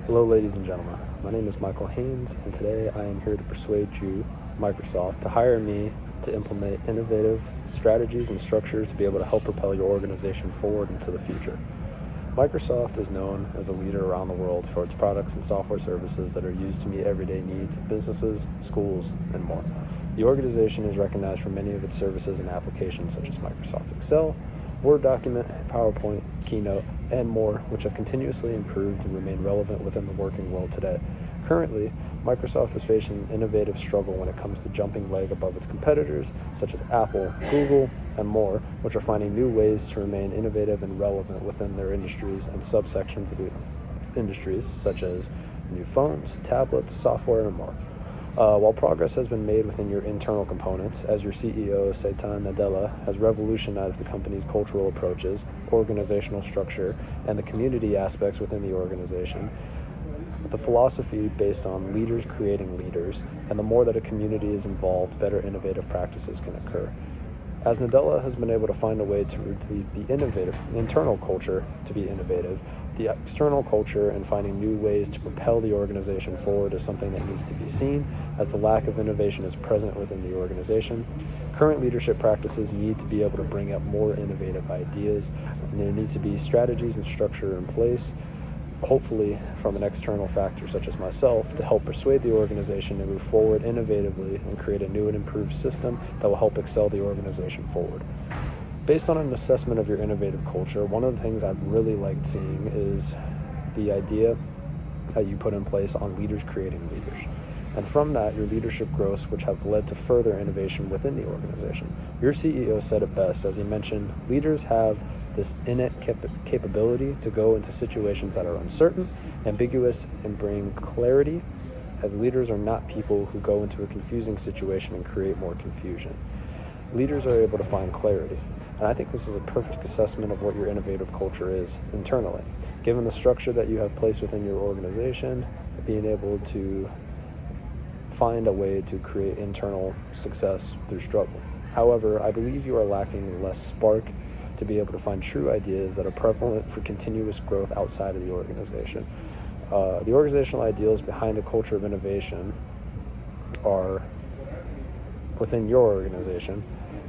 Hello, ladies and gentlemen. My name is Michael Haynes, and today I am here to persuade you, Microsoft, to hire me to implement innovative strategies and structures to be able to help propel your organization forward into the future. Microsoft is known as a leader around the world for its products and software services that are used to meet everyday needs of businesses, schools, and more. The organization is recognized for many of its services and applications such as Microsoft Excel, Word document, PowerPoint, Keynote, and more, which have continuously improved and remain relevant within the working world today. Currently, Microsoft is facing an innovative struggle when it comes to jumping leg above its competitors, such as Apple, Google, and more, which are finding new ways to remain innovative and relevant within their industries and subsections of the industries, such as new phones, tablets, software, and more. While progress has been made within your internal components, as your CEO, Satya Nadella, has revolutionized the company's cultural approaches, organizational structure, and the community aspects within the organization, the philosophy based on leaders creating leaders, and the more that a community is involved, better innovative practices can occur. As Nadella has been able to find a way to relieve the internal culture to be innovative, the external culture and finding new ways to propel the organization forward is something that needs to be seen, as the lack of innovation is present within the organization. Current leadership practices need to be able to bring up more innovative ideas, and there needs to be strategies and structure in place, hopefully from an external factor such as myself, to help persuade the organization to move forward innovatively and create a new and improved system that will help excel the organization forward. Based on an assessment of your innovative culture, one of the things I've really liked seeing is the idea that you put in place on leaders creating leaders. And from that, your leadership growths, which have led to further innovation within the organization. Your CEO said it best, as he mentioned, leaders have this innate capability to go into situations that are uncertain, ambiguous, and bring clarity, as leaders are not people who go into a confusing situation and create more confusion. Leaders are able to find clarity. And I think this is a perfect assessment of what your innovative culture is internally. Given the structure that you have placed within your organization, being able to find a way to create internal success through struggle. However, I believe you are lacking less spark to be able to find true ideas that are prevalent for continuous growth outside of the organization. The organizational ideals behind a culture of innovation are within your organization,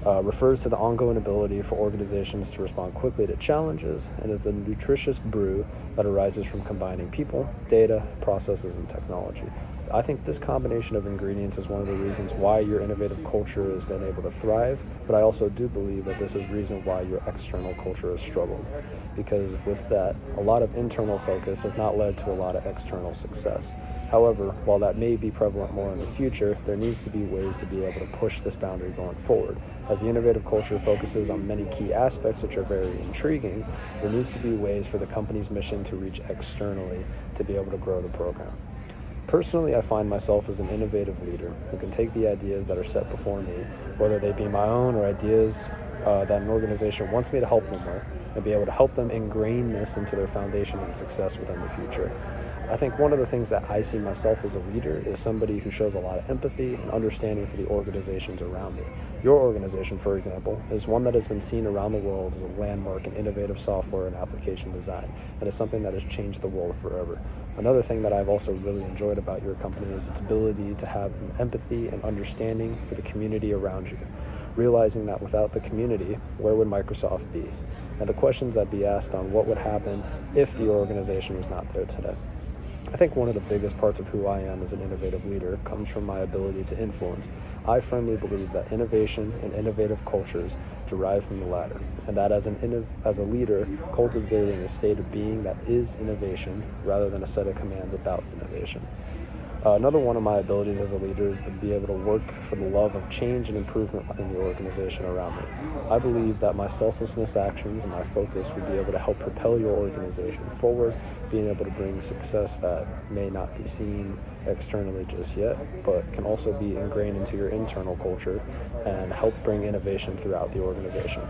refers to the ongoing ability for organizations to respond quickly to challenges, and is the nutritious brew that arises from combining people, data, processes, and technology. I think this combination of ingredients is one of the reasons why your innovative culture has been able to thrive, but I also do believe that this is the reason why your external culture has struggled, because with that, a lot of internal focus has not led to a lot of external success. However, while that may be prevalent more in the future, there needs to be ways to be able to push this boundary going forward. As the innovative culture focuses on many key aspects which are very intriguing, there needs to be ways for the company's mission to reach externally to be able to grow the program. Personally, I find myself as an innovative leader who can take the ideas that are set before me, whether they be my own or ideas that an organization wants me to help them with, and be able to help them ingrain this into their foundation and success within the future. I think one of the things that I see myself as a leader is somebody who shows a lot of empathy and understanding for the organizations around me. Your organization, for example, is one that has been seen around the world as a landmark in innovative software and application design, and is something that has changed the world forever. Another thing that I've also really enjoyed about your company is its ability to have an empathy and understanding for the community around you, realizing that without the community, where would Microsoft be? And the questions that be asked on what would happen if the organization was not there today. I think one of the biggest parts of who I am as an innovative leader comes from my ability to influence. I firmly believe that innovation and innovative cultures derive from the latter, and that as a leader, cultivating a state of being that is innovation rather than a set of commands about innovation. Another one of my abilities as a leader is to be able to work for the love of change and improvement within the organization around me. I believe that my selflessness actions and my focus would be able to help propel your organization forward, being able to bring success that may not be seen externally just yet, but can also be ingrained into your internal culture and help bring innovation throughout the organization.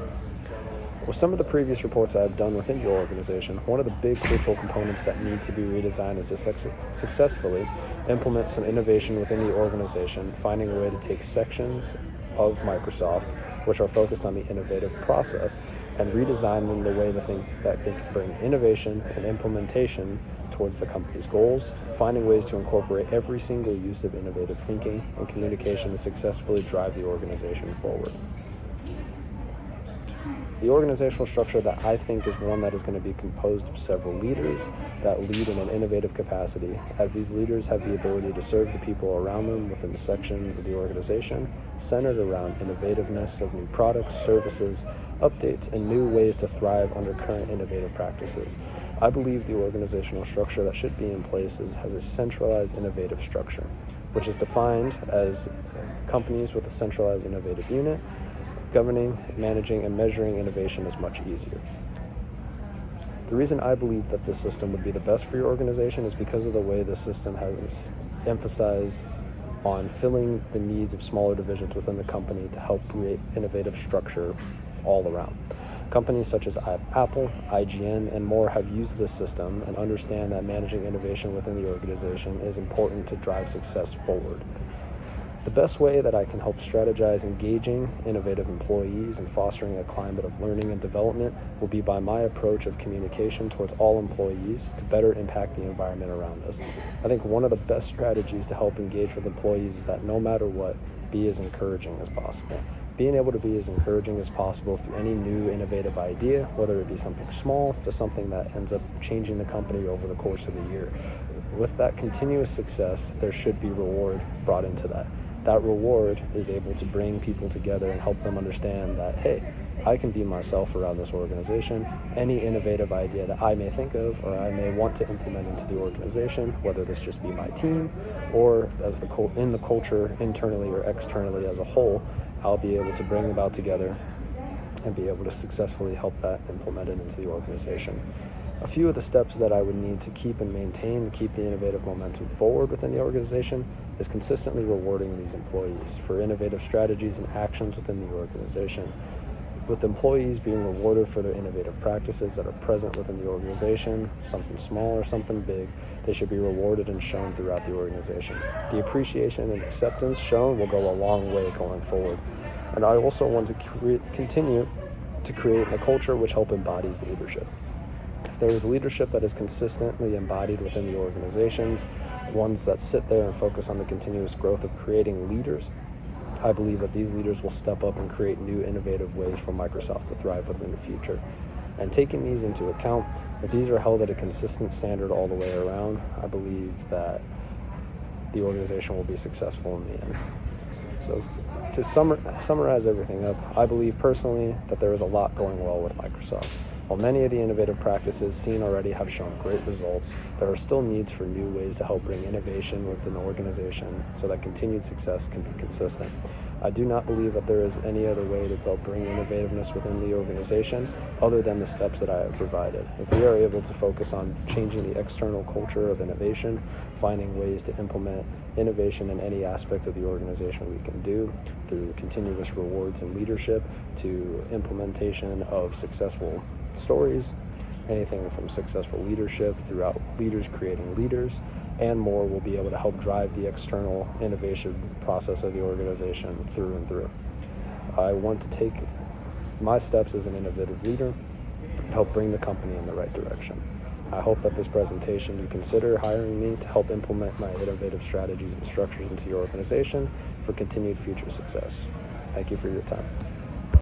With some of the previous reports I've done within your organization, one of the big cultural components that needs to be redesigned is to successfully implement some innovation within the organization, finding a way to take sections of Microsoft, which are focused on the innovative process, and redesign them the way that they can bring innovation and implementation towards the company's goals, finding ways to incorporate every single use of innovative thinking and communication to successfully drive the organization forward. The organizational structure that I think is one that is going to be composed of several leaders that lead in an innovative capacity, as these leaders have the ability to serve the people around them within sections of the organization, centered around innovativeness of new products, services, updates, and new ways to thrive under current innovative practices. I believe the organizational structure that should be in place has a centralized innovative structure, which is defined as companies with a centralized innovative unit. Governing, managing, and measuring innovation is much easier. The reason I believe that this system would be the best for your organization is because of the way this system has emphasized on filling the needs of smaller divisions within the company to help create innovative structure all around. Companies such as Apple, IGN, and more have used this system and understand that managing innovation within the organization is important to drive success forward. The best way that I can help strategize engaging innovative employees and fostering a climate of learning and development will be by my approach of communication towards all employees to better impact the environment around us. I think one of the best strategies to help engage with employees is that no matter what, be as encouraging as possible. Being able to be as encouraging as possible through any new innovative idea, whether it be something small to something that ends up changing the company over the course of the year. With that continuous success, there should be reward brought into that. That reward is able to bring people together and help them understand that, hey, I can be myself around this organization. Any innovative idea that I may think of or I may want to implement into the organization, whether this just be my team or as in the culture internally or externally as a whole, I'll be able to bring about together and be able to successfully help that implemented into the organization. A few of the steps that I would need to keep and maintain to keep the innovative momentum forward within the organization is consistently rewarding these employees for innovative strategies and actions within the organization. With employees being rewarded for their innovative practices that are present within the organization, something small or something big, they should be rewarded and shown throughout the organization. The appreciation and acceptance shown will go a long way going forward. And I also want to continue to create a culture which help embodies leadership. If there is leadership that is consistently embodied within the organizations, ones that sit there and focus on the continuous growth of creating leaders, I believe that these leaders will step up and create new innovative ways for Microsoft to thrive within the future. And taking these into account, if these are held at a consistent standard all the way around, I believe that the organization will be successful in the end. So to summarize everything up, I believe personally that there is a lot going well with Microsoft. While many of the innovative practices seen already have shown great results, there are still needs for new ways to help bring innovation within the organization so that continued success can be consistent. I do not believe that there is any other way to bring innovativeness within the organization other than the steps that I have provided. If we are able to focus on changing the external culture of innovation, finding ways to implement innovation in any aspect of the organization we can do through continuous rewards and leadership to implementation of successful stories, anything from successful leadership throughout leaders creating leaders, and more will be able to help drive the external innovation process of the organization through and through. I want to take my steps as an innovative leader and help bring the company in the right direction. I hope that this presentation you consider hiring me to help implement my innovative strategies and structures into your organization for continued future success. Thank you for your time.